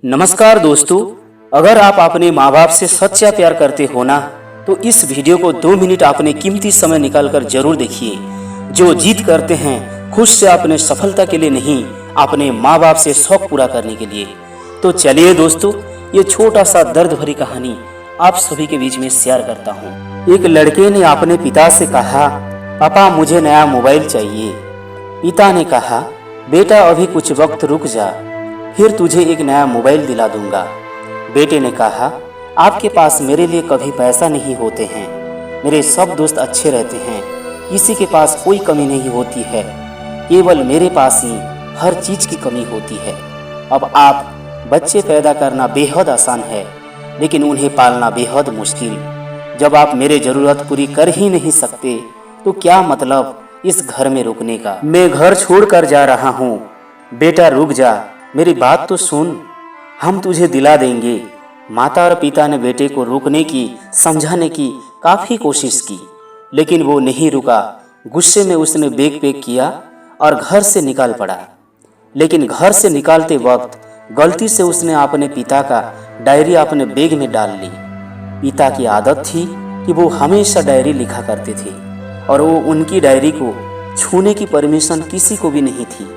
नमस्कार दोस्तों, अगर आप अपने माँ बाप से सच्चा प्यार करते हो ना तो इस वीडियो को 2 मिनट अपने कीमती समय निकालकर जरूर देखिए। जो जीत करते हैं खुद से अपने सफलता के लिए नहीं, अपने माँ बाप से शौक पूरा करने के लिए। तो चलिए दोस्तों, ये छोटा सा दर्द भरी कहानी आप सभी के बीच में शेयर करता हूँ। एक लड़के ने अपने पिता से कहा, पापा मुझे नया मोबाइल चाहिए। पिता ने कहा, बेटा अभी कुछ वक्त रुक जा, फिर तुझे एक नया मोबाइल दिला दूंगा। बेटे ने कहा, आपके पास मेरे लिए कभी पैसा नहीं होते हैं, मेरे सब दोस्त अच्छे रहते हैं, किसी के पास कोई कमी नहीं होती है, केवल मेरे पास ही हर चीज की कमी होती है। अब आप बच्चे पैदा करना बेहद आसान है, लेकिन उन्हें पालना बेहद मुश्किल। जब आप मेरी जरूरत पूरी कर ही नहीं सकते तो क्या मतलब इस घर में रुकने का। मैं घर छोड़कर जा रहा हूँ। बेटा रुक जा, मेरी बात तो सुन, हम तुझे दिला देंगे। माता और पिता ने बेटे को रोकने की, समझाने की काफी कोशिश की, लेकिन वो नहीं रुका। गुस्से में उसने बैग पैक किया और घर से निकल पड़ा। लेकिन घर से निकलते वक्त गलती से उसने अपने पिता का डायरी अपने बैग में डाल ली। पिता की आदत थी कि वो हमेशा डायरी लिखा करते थे और वो उनकी डायरी को छूने की परमिशन किसी को भी नहीं थी।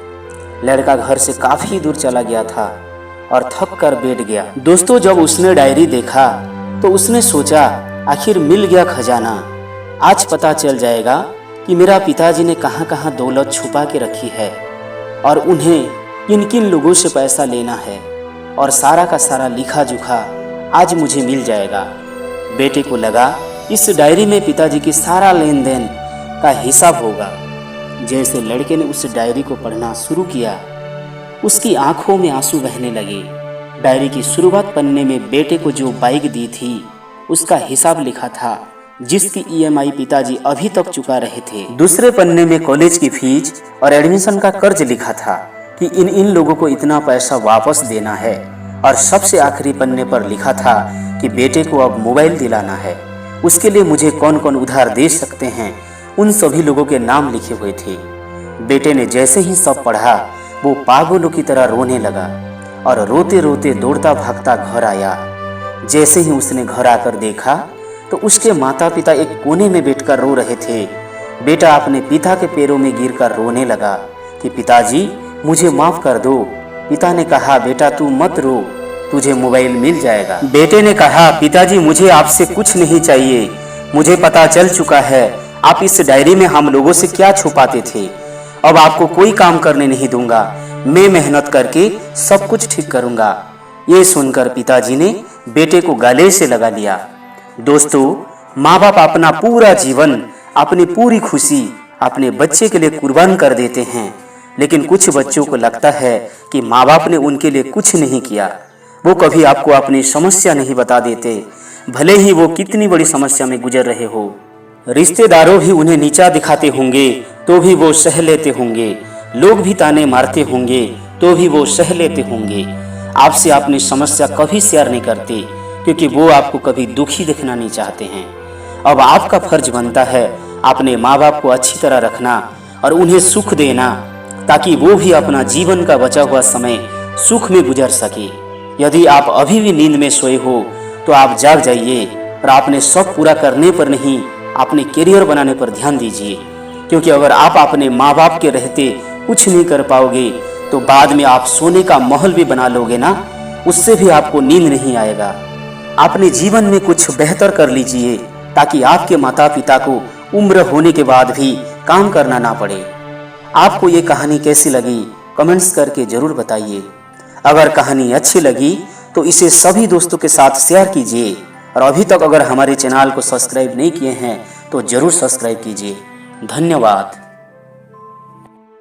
लड़का घर से काफी दूर चला गया था और थक कर बैठ गया। दोस्तों, जब उसने डायरी देखा तो उसने सोचा, आखिर मिल गया खजाना। आज पता चल जाएगा कि मेरा पिताजी ने कहां कहां दौलत छुपा के रखी है और उन्हें किन किन लोगों से पैसा लेना है, और सारा का सारा लिखा जुखा आज मुझे मिल जाएगा। बेटे को लगा इस डायरी में पिताजी की सारा लेन देन का हिसाब होगा। जैसे लड़के ने उस डायरी को पढ़ना शुरू किया, उसकी आंखों में आंसू बहने लगे। डायरी की शुरुआत पन्ने में बेटे को जो बाइक दी थी उसका हिसाब लिखा था, जिसकी EMI पिताजी अभी तक चुका रहे थे। दूसरे पन्ने में कॉलेज की फीस और एडमिशन का कर्ज लिखा था कि इन लोगों को इतना पैसा वापस देना है। और सबसे आखिरी पन्ने पर लिखा था कि बेटे को अब मोबाइल दिलाना है, उसके लिए मुझे कौन कौन उधार दे सकते हैं, उन सभी लोगों के नाम लिखे हुए थे। बेटे ने जैसे ही सब पढ़ा वो पागलों की तरह रोने लगा और रोते रोते दौड़ता भागता घर आया। जैसे ही उसने घर आकर देखा तो उसके माता पिता एक कोने में बैठकर रो रहे थे। बेटा अपने पिता के पैरों में गिरकर रोने लगा कि पिताजी मुझे माफ कर दो। पिता ने कहा, बेटा तू मत रो, तुझे मोबाइल मिल जाएगा। बेटे ने कहा, पिताजी मुझे आपसे कुछ नहीं चाहिए, मुझे पता चल चुका है आप इस डायरी में हम लोगों से क्या छुपाते थे। अब आपको कोई काम करने नहीं दूंगा, मैं मेहनत करके सब कुछ ठीक करूंगा। ये सुनकर पिताजी ने बेटे को गले से लगा लिया। दोस्तों, माँ बाप अपना पूरा जीवन, अपनी पूरी खुशी अपने बच्चे के लिए कुर्बान कर देते हैं, लेकिन कुछ बच्चों को लगता है कि माँ बाप ने उनके लिए कुछ नहीं किया। वो कभी आपको अपनी समस्या नहीं बता देते, भले ही वो कितनी बड़ी समस्या में गुजर रहे हो। रिश्तेदारों भी उन्हें नीचा दिखाते होंगे तो भी वो सह लेते होंगे, लोग भी ताने मारते होंगे तो भी वो सह लेते होंगे। आपसे अपनी समस्या कभी शेयर नहीं करते क्योंकि वो आपको कभी दुखी देखना नहीं चाहते हैं। अब आपका फर्ज बनता है अपने माँ बाप को अच्छी तरह रखना और उन्हें सुख देना, ताकि वो भी अपना जीवन का बचा हुआ समय सुख में गुजर सके। यदि आप अभी भी नींद में सोए हो तो आप जाग जाइए और अपने शौक पूरा करने पर नहीं, अपने करियर बनाने पर ध्यान दीजिए। क्योंकि अगर आप अपने माँ बाप के रहते कुछ नहीं कर पाओगे तो बाद में आप सोने का महल भी बना लोगे ना, उससे भी आपको नींद नहीं आएगा। अपने जीवन में कुछ बेहतर कर लीजिए ताकि आपके माता पिता को उम्र होने के बाद भी काम करना ना पड़े। आपको ये कहानी कैसी लगी कमेंट्स करके जरूर बताइए। अगर कहानी अच्छी लगी तो इसे सभी दोस्तों के साथ शेयर कीजिए और अभी तक अगर हमारे चैनल को सब्सक्राइब नहीं किए हैं तो जरूर सब्सक्राइब कीजिए। धन्यवाद।